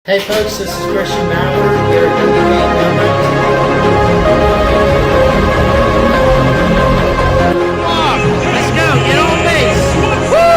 Hey folks, this is Christian Ballard here at Let's go. Get on base. Woo!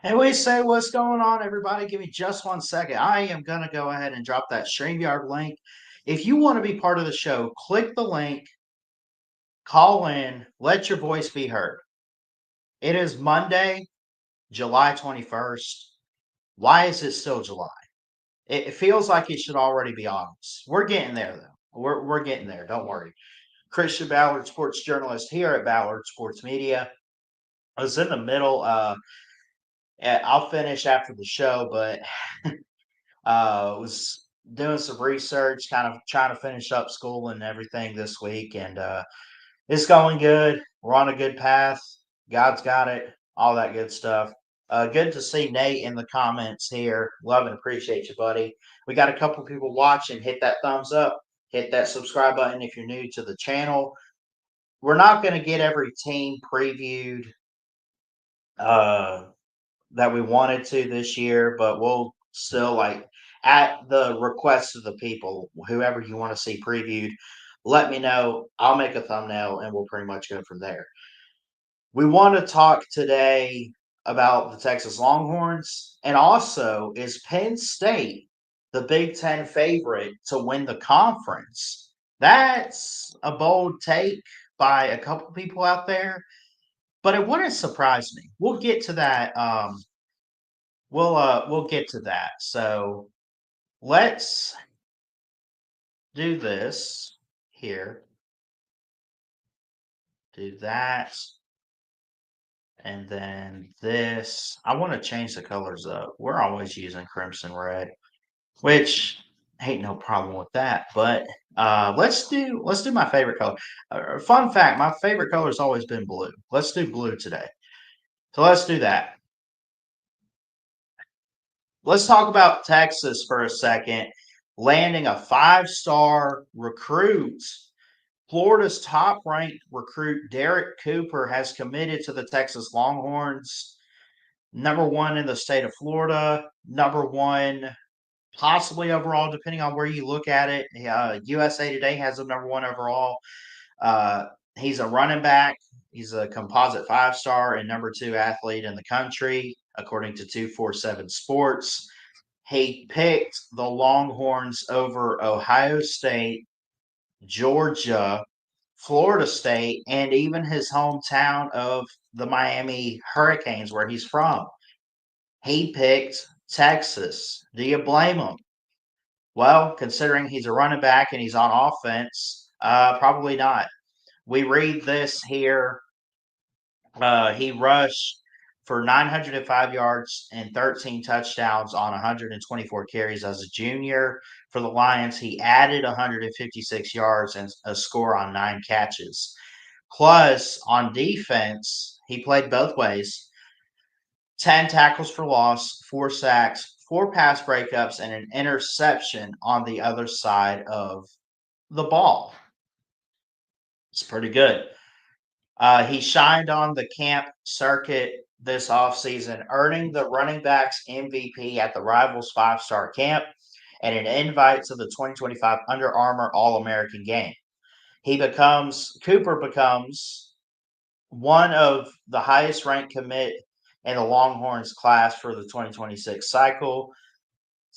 And we say, what's going on, everybody? Give me just 1 second. I am going to go ahead and drop that StreamYard link. If you want to be part of the show, click the link, call in, let your voice be heard. It is Monday, July 21st. Why is it still July? It feels like it should already be August. We're getting there, though. We're getting there. Don't worry. Christian Ballard, sports journalist here at Ballard Sports Media. I was in the middle. I'll finish after the show, but was doing some research, kind of trying to finish up school and everything this week, and it's going good. We're on a good path. God's got it. All that good stuff. Good to see Nate in the comments here. Love and appreciate you, buddy. We got a couple people watching. Hit that thumbs up. Hit that subscribe button if you're new to the channel. We're not going to get every team previewed that we wanted to this year, but we'll still, like, at the request of the people, whoever you want to see previewed, let me know. I'll make a thumbnail and we'll pretty much go from there. We want to talk today about the Texas Longhorns, and also, is Penn State the Big Ten favorite to win the conference? That's a bold take by a couple people out there, but it wouldn't surprise me. We'll get to that. We'll get to that. So let's do this here. Do that. And then this. I want to change the colors up. We're always using crimson red, which ain't no problem with that. But let's do my favorite color. Fun fact: my favorite color has always been blue. Let's do blue today. So let's do that. Let's talk about Texas for a second. Landing a 5-star recruit. Florida's top-ranked recruit, Derek Cooper, has committed to the Texas Longhorns. Number 1 in the state of Florida. Number 1 possibly overall, depending on where you look at it. USA Today has him number 1 overall. He's a running back. He's a composite 5-star and number 2 athlete in the country, according to 247 Sports. He picked the Longhorns over Ohio State, Georgia, Florida State, and even his hometown of the Miami Hurricanes, where he's from. He picked Texas. Do you blame him? Well, considering he's a running back and he's on offense, probably not. We read this here. He rushed for 905 yards and 13 touchdowns on 124 carries as a junior. For the Lions, he added 156 yards and a score on 9 catches. Plus, on defense, he played both ways. 10 tackles for loss, 4 sacks, 4 pass breakups, and an interception on the other side of the ball. It's pretty good. He shined on the camp circuit this offseason, earning the running backs MVP at the Rivals 5-star camp and an invite to the 2025 Under Armour All-American game. Cooper becomes one of the highest ranked commit in the Longhorns class for the 2026 cycle.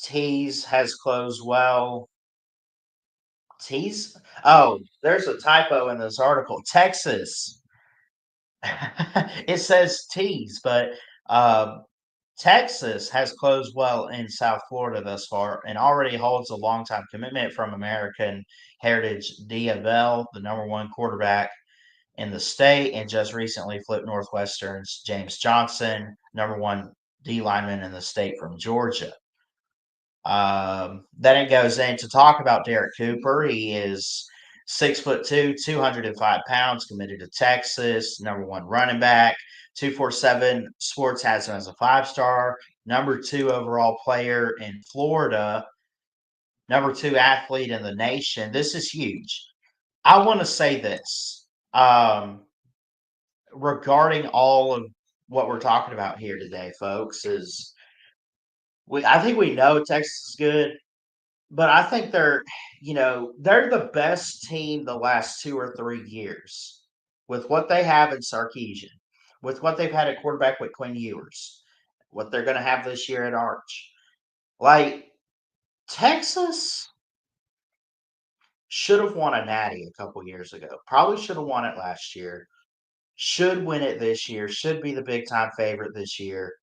Tease has closed well. Tease? Oh, there's a typo in this article. Texas. It says tease, but Texas has closed well in South Florida thus far and already holds a long-time commitment from American Heritage Bell, the number 1 quarterback in the state, and just recently flipped Northwestern's James Johnson, number 1 D lineman in the state from Georgia. Then it goes in to talk about Derek Cooper. He is 6'2", 205 pounds, committed to Texas, number one running back. 247 Sports has him as a 5-star, number 2 overall player in Florida, number 2 athlete in the nation. This is huge. I want to say this regarding all of what we're talking about here today, folks, is I think we know Texas is good. But I think they're the best team the last 2 or 3 years with what they have in Sarkisian, with what they've had at quarterback with Quinn Ewers, what they're going to have this year at Arch. Like, Texas should have won a natty a couple years ago. Probably should have won it last year. Should win it this year. Should be the big time favorite this year.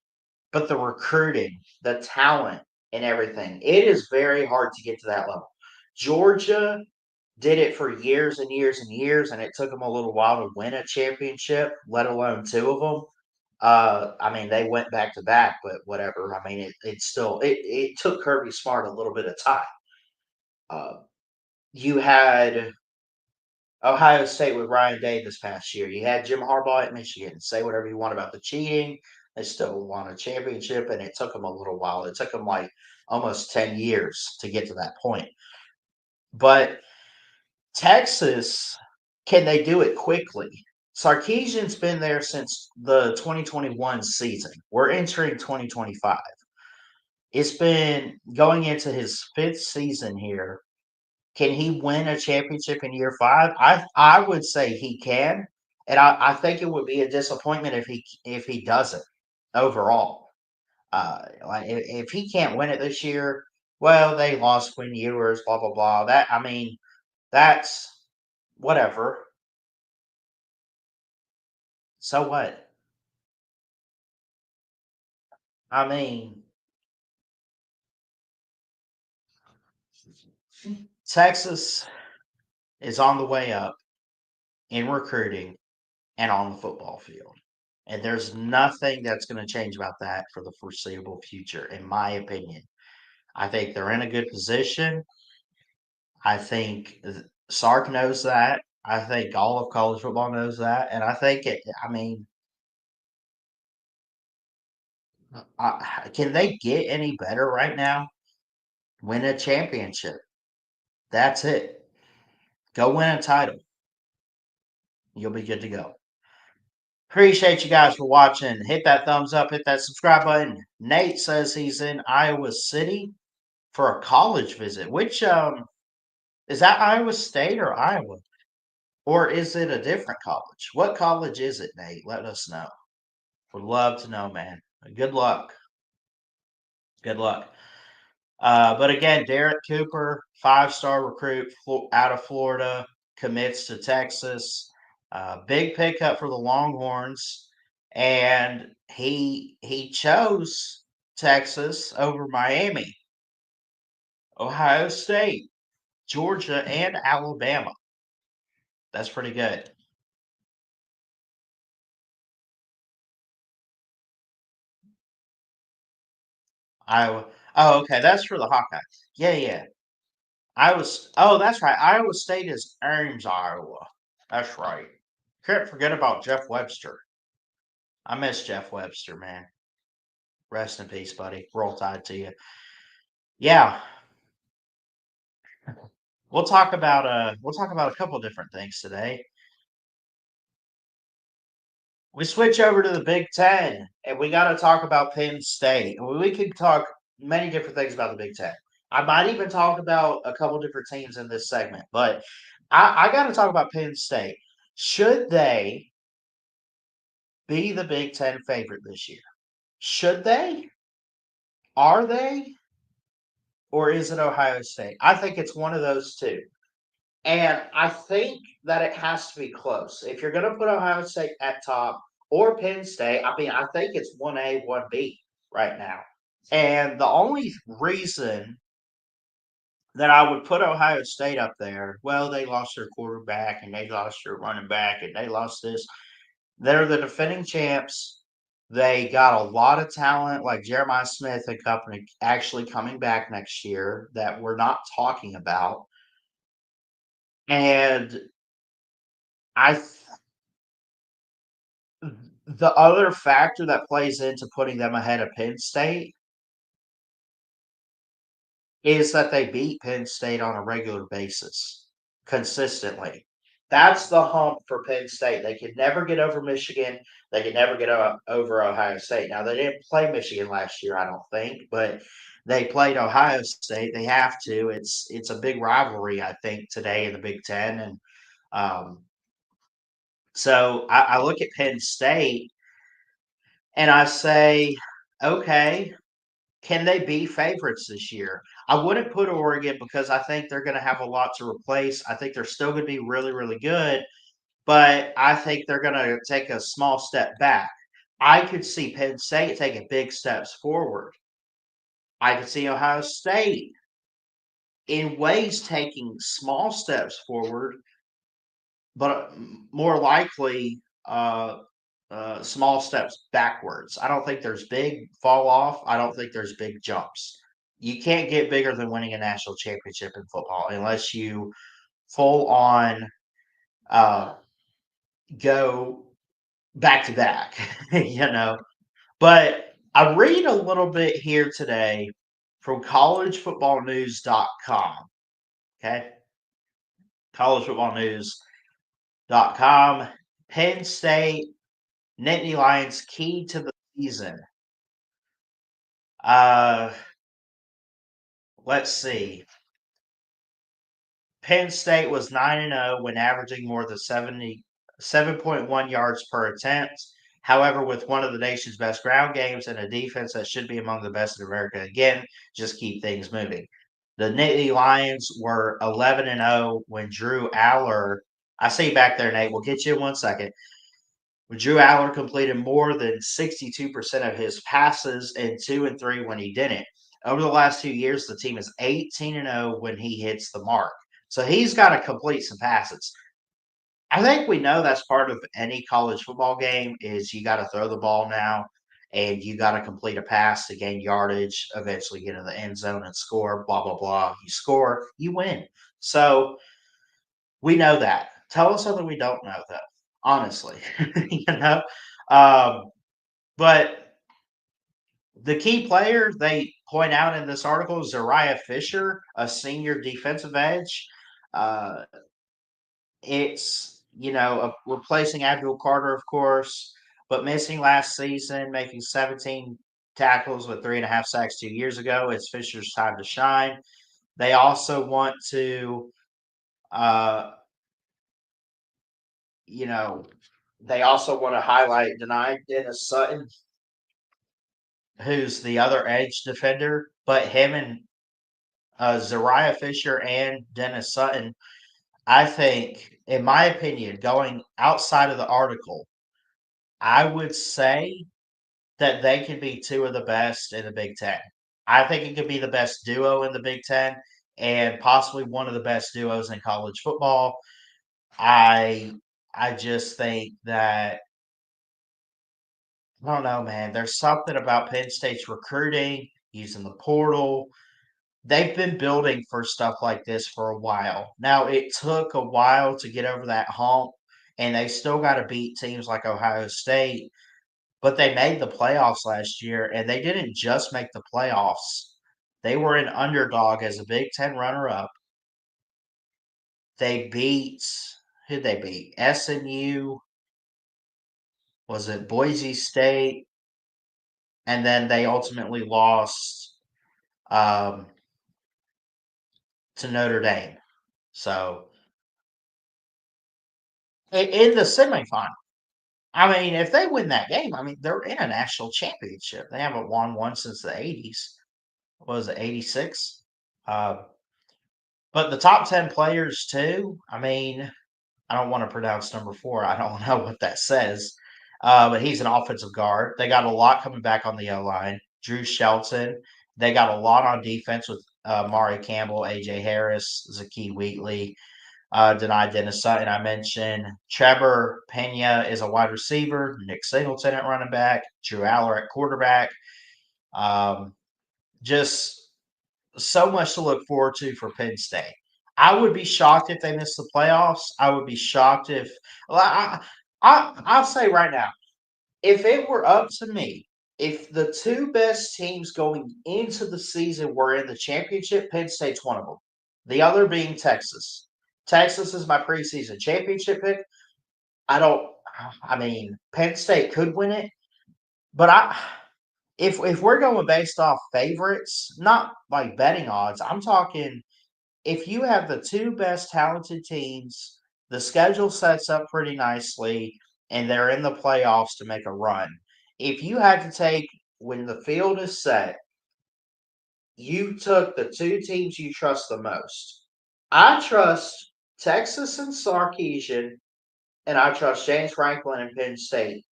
But the recruiting, the talent, and everything, it is very hard to get to that level. Georgia did it for years and years and years, and it took them a little while to win a championship, let alone 2 of them. I mean, they went back to back, but whatever. I mean, it took Kirby Smart a little bit of time. Uh, you had Ohio State with Ryan Day this past year. You had Jim Harbaugh at Michigan. Say whatever you want about the cheating. They still won a championship, and it took them a little while. It took them like almost 10 years to get to that point. But Texas, can they do it quickly? Sarkisian's been there since the 2021 season. We're entering 2025. It's been going into his 5th season here. Can he win a championship in year 5? I would say he can, and I think it would be a disappointment if he doesn't overall. Like if he can't win it this year, well, they lost Quinn Ewers, blah blah blah. That's whatever. So what? I mean, Texas is on the way up in recruiting and on the football field. And there's nothing that's going to change about that for the foreseeable future, in my opinion. I think they're in a good position. I think Sark knows that. I think all of college football knows that. And I think I mean, can they get any better right now? Win a championship. That's it. Go win a title. You'll be good to go. Appreciate you guys for watching. Hit that thumbs up, hit that subscribe button. Nate says he's in Iowa City for a college visit. Which is that Iowa State or Iowa? Or is it a different college? What college is it, Nate? Let us know. Would love to know, man. Good luck. Good luck. But again, Derek Cooper, 5-star recruit out of Florida, commits to Texas. Big pickup for the Longhorns, and he chose Texas over Miami, Ohio State, Georgia, and Alabama. That's pretty good. Iowa. Oh, okay. That's for the Hawkeyes. Yeah, yeah. Oh, that's right. Iowa State is Ames, Iowa. That's right. Can't forget about Jeff Webster. I miss Jeff Webster, man. Rest in peace, buddy. Roll Tide to you. Yeah, we'll talk about a couple different things today. We switch over to the Big Ten, and we got to talk about Penn State. We could talk many different things about the Big Ten. I might even talk about a couple different teams in this segment, but I got to talk about Penn State. Should they be the Big Ten favorite this year? Should they? Are they? Or is it Ohio State? I think it's one of those two. And I think that it has to be close. If you're going to put Ohio State at top or Penn State, I mean, I think it's 1A, 1B right now. And the only reason that I would put Ohio State up there, well, they lost their quarterback and they lost their running back and they lost this. They're the defending champs. They got a lot of talent like Jeremiah Smith and company actually coming back next year that we're not talking about. And I th- the other factor that plays into putting them ahead of Penn State is that they beat Penn State on a regular basis consistently. That's the hump for Penn State. They could never get over Michigan. They could never get over Ohio State. Now, they didn't play Michigan last year, I don't think, but they played Ohio State. They have to. It's a big rivalry, I think, today in the Big Ten. And um, so I look at Penn State and I say, okay, can they be favorites this year? I wouldn't put Oregon because I think they're going to have a lot to replace. I think they're still going to be really, really good, but I think they're going to take a small step back. I could see Penn State taking big steps forward. I could see Ohio State in ways taking small steps forward, but more likely small steps backwards. I don't think there's big fall off. I don't think there's big jumps. You can't get bigger than winning a national championship in football unless you full on uh, go back to back, you know. But I read a little bit here today from collegefootballnews.com. Okay. Collegefootballnews.com. Penn State Nittany Lions key to the season. Uh, let's see. Penn State was 9-0 when averaging more than 77.1 yards per attempt. However, with one of the nation's best ground games and a defense that should be among the best in America again, just keep things moving. The Nittany Lions were 11-0 when Drew Aller, I see you back there, Nate. We'll get you in 1 second. When Drew Aller completed more than 62% of his passes and 2-3 when he didn't. Over the last 2 years, the team is 18-0 when he hits the mark. So he's got to complete some passes. I think we know that's part of any college football game is you got to throw the ball now and you got to complete a pass to gain yardage, eventually get in the end zone and score, blah, blah, blah. You score, you win. So we know that. Tell us something we don't know, though, honestly. you know? Um, but the key player they point out in this article is Zariah Fisher, a senior defensive edge. Uh, it's, replacing Abdul Carter, of course, but missing last season, making 17 tackles with 3.5 sacks 2 years ago. It's Fisher's time to shine. They also want to, uh, you know, they also want to highlight Denied Dennis Sutton, who's the other edge defender, but him and Zariah Fisher and Dennis Sutton, I think, in my opinion, going outside of the article, I would say that they could be two of the best in the Big Ten. I think it could be the best duo in the Big Ten and possibly one of the best duos in college football. I I just think that I don't know, man. There's something about Penn State's recruiting, using the portal. They've been building for stuff like this for a while. Now, it took a while to get over that hump, and they still got to beat teams like Ohio State, but they made the playoffs last year, and they didn't just make the playoffs. They were an underdog as a Big Ten runner up. They beat, who'd they beat? SMU, was it Boise State? And then they ultimately lost um, to Notre Dame. So in the semifinal, I mean, if they win that game, I mean, they're in a national championship. They haven't won one since the 80s. What was it, 86? Uh, but the top 10 players, too, I mean, I don't want to pronounce number 4. I don't know what that says. But he's an offensive guard. They got a lot coming back on the O line. Drew Shelton. They got a lot on defense with Mari Campbell, AJ Harris, Zakee Wheatley, Denied Dennis Sutton. I mentioned Trevor Pena is a wide receiver. Nick Singleton at running back. Drew Aller at quarterback. Um, just so much to look forward to for Penn State. I would be shocked if they miss the playoffs. I would be shocked if well, I'll say right now, if it were up to me, if the two best teams going into the season were in the championship, Penn State's one of them. The other being Texas. Texas is my preseason championship pick. I don't. I mean, Penn State could win it, but if we're going based off favorites, not like betting odds, I'm talking if you have the two best talented teams, the schedule sets up pretty nicely, and they're in the playoffs to make a run. If you had to take when the field is set, you took the two teams you trust the most. I trust Texas and Sarkeesian, and I trust James Franklin and Penn State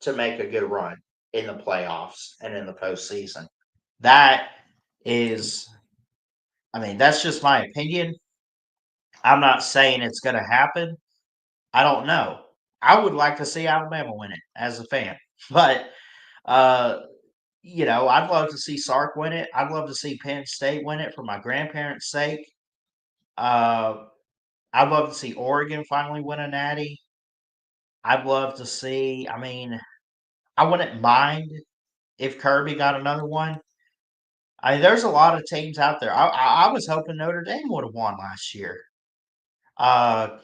to make a good run in the playoffs and in the postseason. That is, I mean, that's just my opinion. I'm not saying it's going to happen. I don't know. I would like to see Alabama win it as a fan, but uh, I'd love to see Sark win it. I'd love to see Penn State win it for my grandparents' sake. Uh, I'd love to see Oregon finally win a natty. I'd love to see. I mean, I wouldn't mind if Kirby got another one. I mean, there's a lot of teams out there. I was hoping Notre Dame would have won last year. Uh,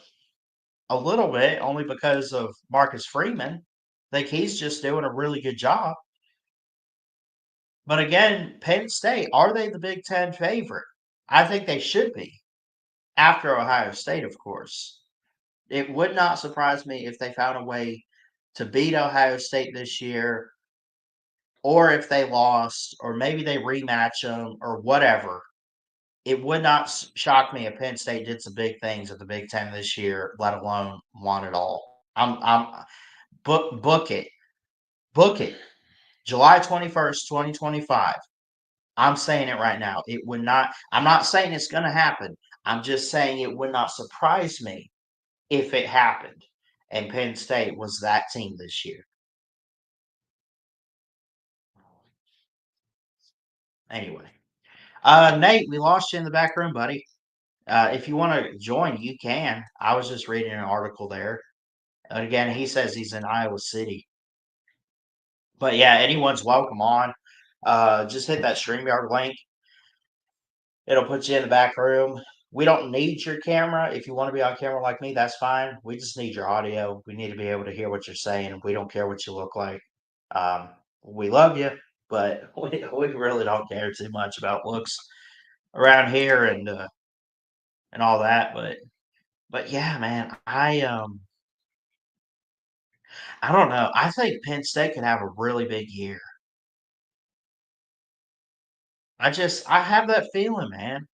a little bit, only because of Marcus Freeman. I think he's just doing a really good job. But again, Penn State, are they the Big Ten favorite? I think they should be, after Ohio State, of course. It would not surprise me if they found a way to beat Ohio State this year, or if they lost, or maybe they rematch them, or whatever. It would not shock me if Penn State did some big things at the Big Ten this year, let alone won it all. I'm book it. Book it. July 21st, 2025. I'm saying it right now. It would not, I'm not saying it's going to happen. I'm just saying it would not surprise me if it happened and Penn State was that team this year. Anyway, Nate, we lost you in the back room, buddy. If you want to join, you can. I was just reading an article there. And again, he says he's in Iowa City. But yeah, anyone's welcome on. Just hit that StreamYard link. It'll put you in the back room. We don't need your camera. If you want to be on camera like me, that's fine. We just need your audio. We need to be able to hear what you're saying. We don't care what you look like. We love you, but we really don't care too much about looks around here and all that. But yeah, man, I don't know. I think Penn State could have a really big year. I have that feeling, man.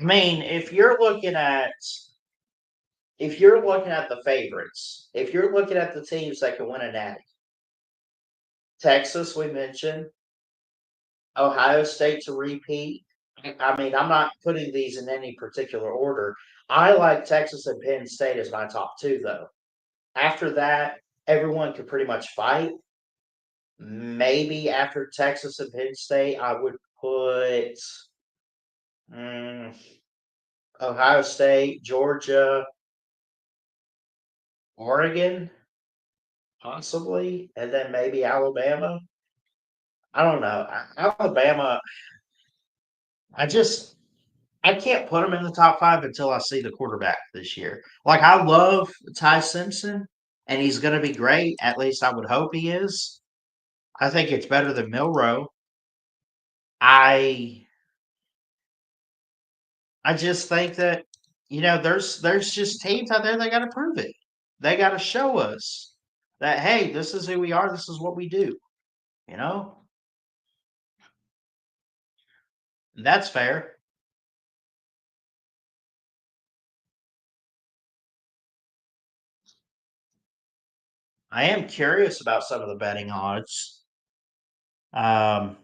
I mean, if you're looking at the favorites, if you're looking at the teams that can win a natty, Texas we mentioned, Ohio State to repeat. I mean, I'm not putting these in any particular order. I like Texas and Penn State as my top two, though. After that, everyone could pretty much fight. Maybe after Texas and Penn State, I would put mm, Ohio State, Georgia, Oregon, possibly, and then maybe Alabama. I don't know. Alabama, I just I can't put them in the top five until I see the quarterback this year. Like I love Ty Simpson, and he's going to be great. At least I would hope he is. I think it's better than Milrow. I I just think that there's just teams out there that got to prove it. They got to show us that hey, this is who we are. This is what we do. You know, and that's fair. I am curious about some of the betting odds. Um,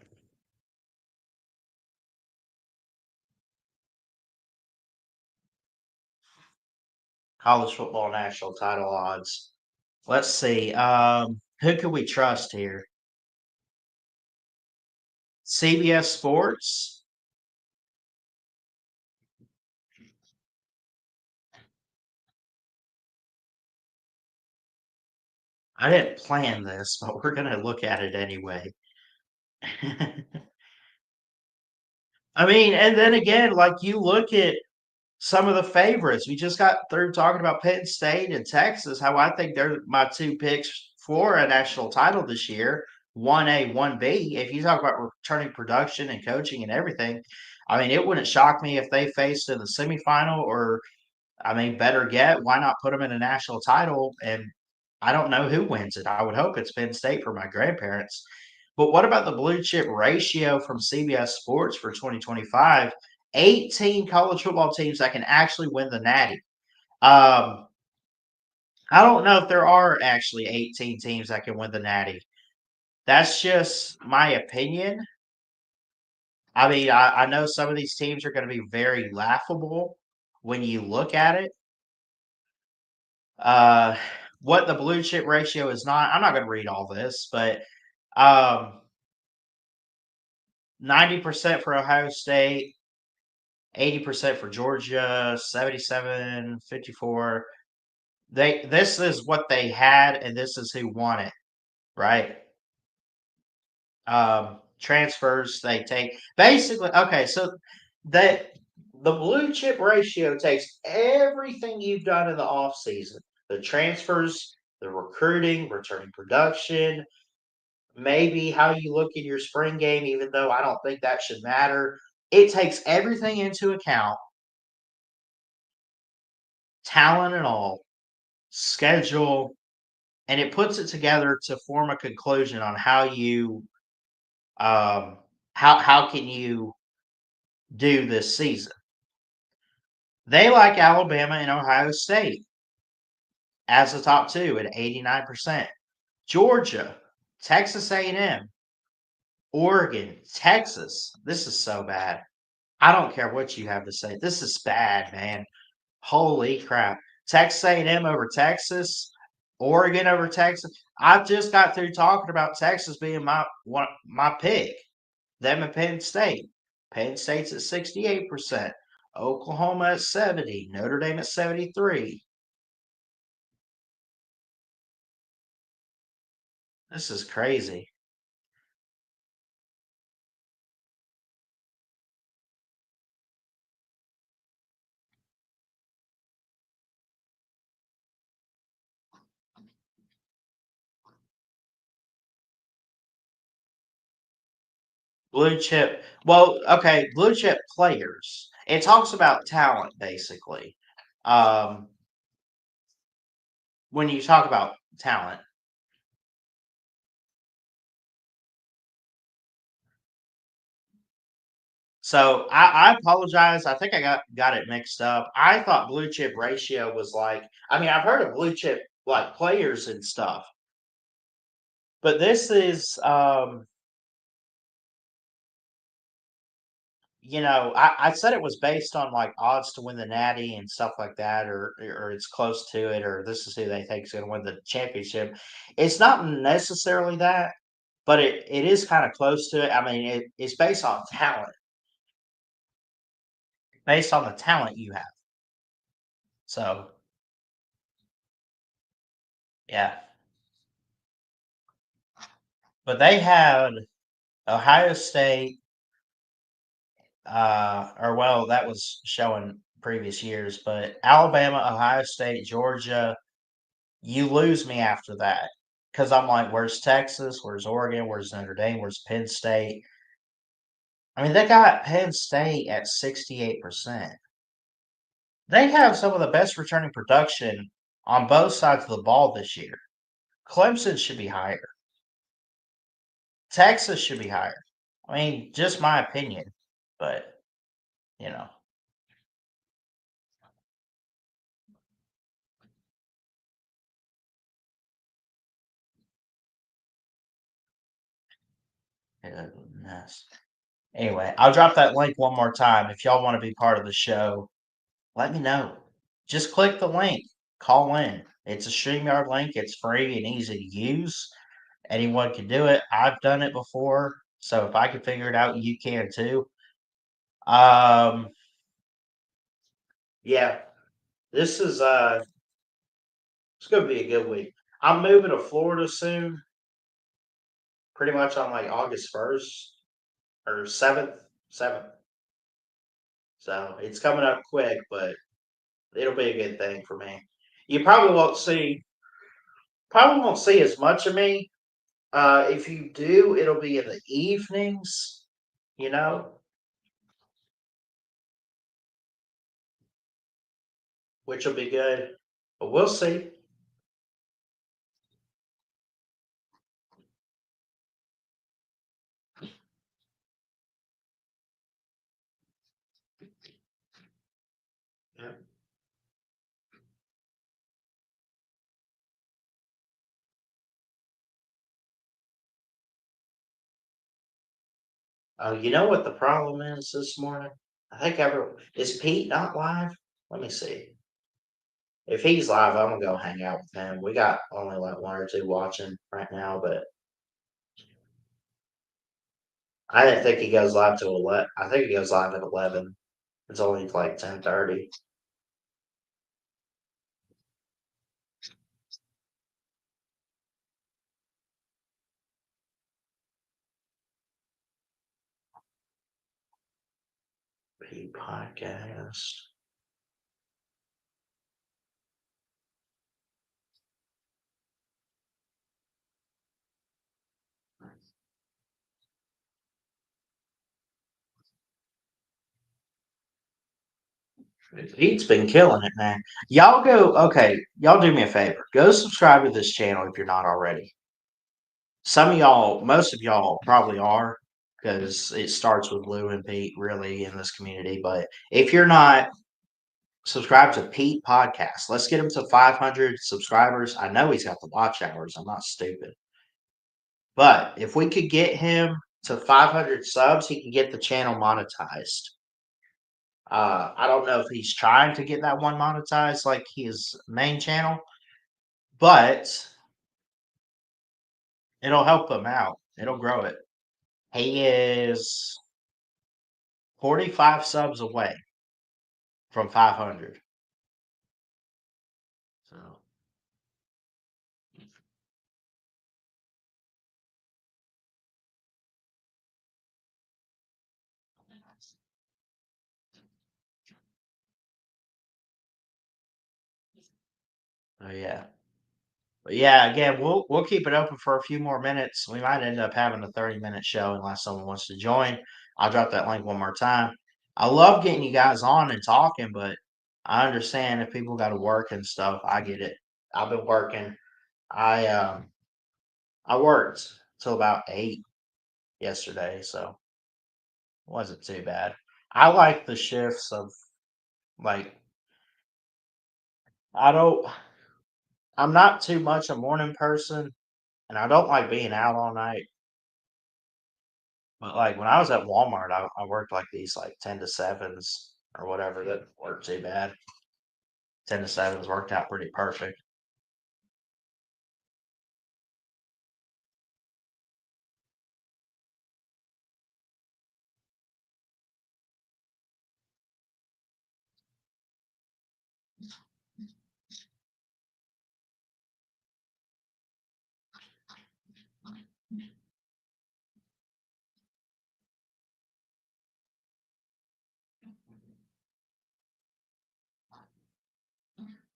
College football national title odds. Let's see. Who can we trust here? CBS Sports. I didn't plan this, but we're gonna look at it anyway. I mean, and then again, like you look at some of the favorites. We just got through talking about Penn State and Texas, how I think they're my two picks for a national title this year. 1A, 1B. If you talk about returning production and coaching and everything, I mean, it wouldn't shock me if they faced in the semifinal or, I mean, better yet, why not put them in a national title? And I don't know who wins it. I would hope it's Penn State for my grandparents. But what about the blue chip ratio from CBS Sports for 2025? 18 college football teams that can actually win the Natty. Um, I don't know if there are actually 18 teams that can win the Natty. That's just my opinion. I mean, I know some of these teams are going to be very laughable when you look at it. Uh, what the blue chip ratio is not, I'm not going to read all this, but um, 90% for Ohio State, 80% for Georgia, 77, 54. This is what they had, and this is who won it, right? Transfers they take basically. Okay, so that the blue chip ratio takes everything you've done in the off season, the transfers, the recruiting, returning production, maybe how you look in your spring game, even though I don't think that should matter. It takes everything into account, talent and all, schedule, and it puts it together to form a conclusion on how you um how can you do this season. They like Alabama and Ohio State as the top two at 89%. Georgia, Texas A&M, Oregon, Texas. This is so bad. I don't care what you have to say. This is bad, man. Holy crap. Texas A&M over Texas, Oregon over Texas. I just got through talking about Texas being my pick. Them and Penn State. Penn State's at 68%. Oklahoma at 70. Notre Dame at 73. This is crazy. Blue chip. Well, okay, blue chip players. It talks about talent basically. Um, when you talk about talent. So I apologize. I think I got it mixed up. I thought blue chip ratio was like, I mean, I've heard of blue chip like players and stuff, but this is I said it was based on like odds to win the Natty and stuff like that, or it's close to it, or this is who they think is going to win the championship. It's not necessarily that, but it is kind of close to it. I mean, it's based on talent, based on the talent you have. So yeah, but they had Ohio State, or well, that was showing previous years, but Alabama, Ohio State, Georgia. You lose me after that because I'm like, where's Texas? Where's Oregon? Where's Notre Dame? Where's Penn State? I mean, they got Penn State at 68%. They have some of the best returning production on both sides of the ball this year. Clemson should be higher. Texas should be higher. I mean, just my opinion, but you know, goodness. Anyway, I'll drop that link one more time. If y'all want to be part of the show, let me know. Just click the link. Call in. It's a StreamYard link. It's free and easy to use. Anyone can do it. I've done it before. So if I can figure it out, you can too. Um, yeah, this is it's gonna be a good week. I'm moving to Florida soon, pretty much on like August 1st or 7th. So it's coming up quick, but it'll be a good thing for me. You probably won't see as much of me. If you do, it'll be in the evenings, you know, which will be good. But we'll see. Yeah. You know what the problem is this morning? I think is Pete not live? Let me see. If he's live, I'm gonna go hang out with him. We got only like one or two watching right now, but I didn't think he goes live till 11. I think he goes live at 11. It's only like 10:30. Pete podcast. Pete's been killing it, man. Y'all do me a favor. Go subscribe to this channel if you're not already. Most of y'all probably are because it starts with Lou and Pete really in this community. But if you're not, subscribe to Pete Podcast. Let's get him to 500 subscribers. I know he's got the watch hours. I'm not stupid. But if we could get him to 500 subs, he can get the channel monetized. I don't know if he's trying to get that one monetized like his main channel, but it'll help him out. It'll grow it. He is 45 subs away from 500. So, yeah. But yeah, again, we'll keep it open for a few more minutes. We might end up having a 30-minute show unless someone wants to join. I'll drop that link one more time. I love getting you guys on and talking, but I understand if people got to work and stuff. I get it. I've been working. I worked till about 8 yesterday, so it wasn't too bad. I like the shifts of like I don't I'm not too much a morning person and I don't like being out all night. But like when I was at Walmart, I worked like these like 10 to 7s or whatever. That worked too bad. 10 to 7s worked out pretty perfect.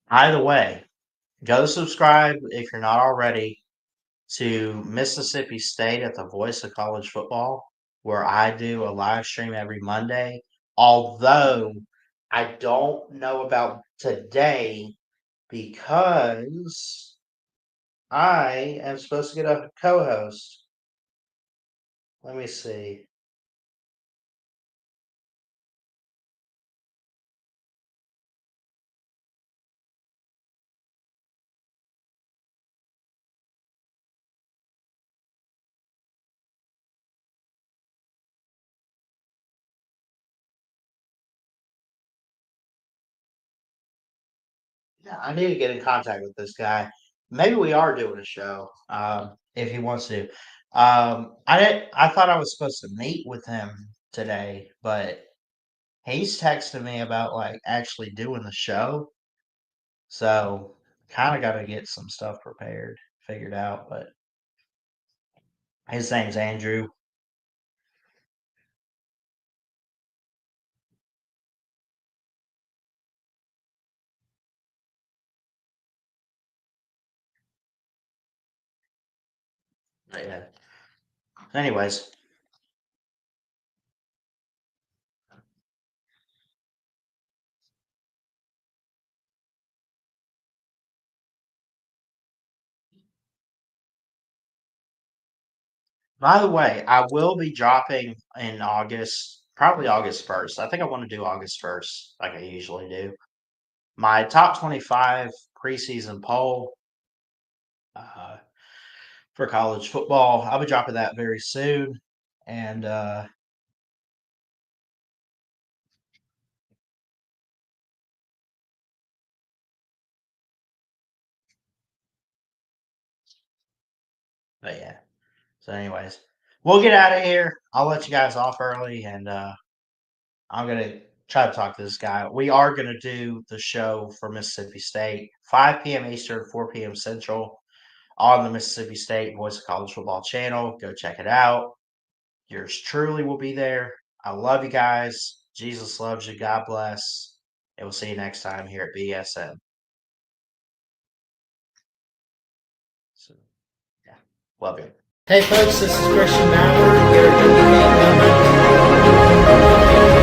Either way, go subscribe if you're not already to Mississippi State at the Voice of College Football, where I do a live stream every Monday. Although I don't know about today because I am supposed to get a co host. Let me see. Yeah, I need to get in contact with this guy. Maybe we are doing a show, if he wants to. I thought I was supposed to meet with him today, but he's texting me about like actually doing the show. So kind of got to get some stuff figured out, but his name's Andrew. But yeah. Anyways, by the way, I will be dropping in August, probably August 1st. I think I want to do August 1st, like I usually do. My top 25 preseason poll uh, for college football. I'll be dropping that very soon. And but yeah. So, anyways, we'll get out of here. I'll let you guys off early, and I'm gonna try to talk to this guy. We are gonna do the show for Mississippi State, 5 p.m. Eastern, 4 p.m. Central, on the Mississippi State Voice of College Football channel. Go check it out. Yours truly will be there. I love you guys. Jesus loves you. God bless. And we'll see you next time here at BSN. So, yeah, love you. Hey folks, this is Christian Ballard. You're